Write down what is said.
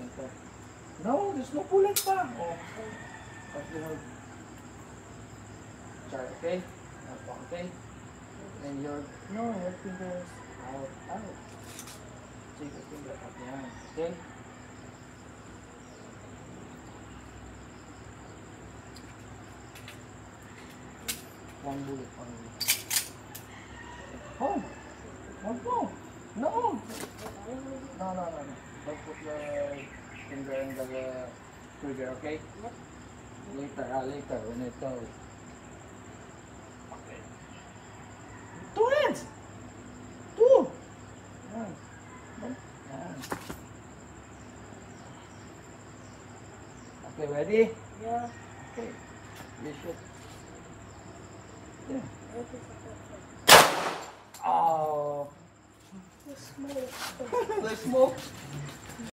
center. No, there's no bullet pa. Oh, but you know, try, okay? Okay? And your fingers out. Take your finger out, yan, okay? One bullet only. Oh! No! No! No. Don't put your finger in the trigger, okay? Yep. Later, when it goes. Okay. 2 hands! 2! Yan. Yan. Okay, ready? Yeah. Okay. You should. Yeah. Oh! The smoke. The smoke!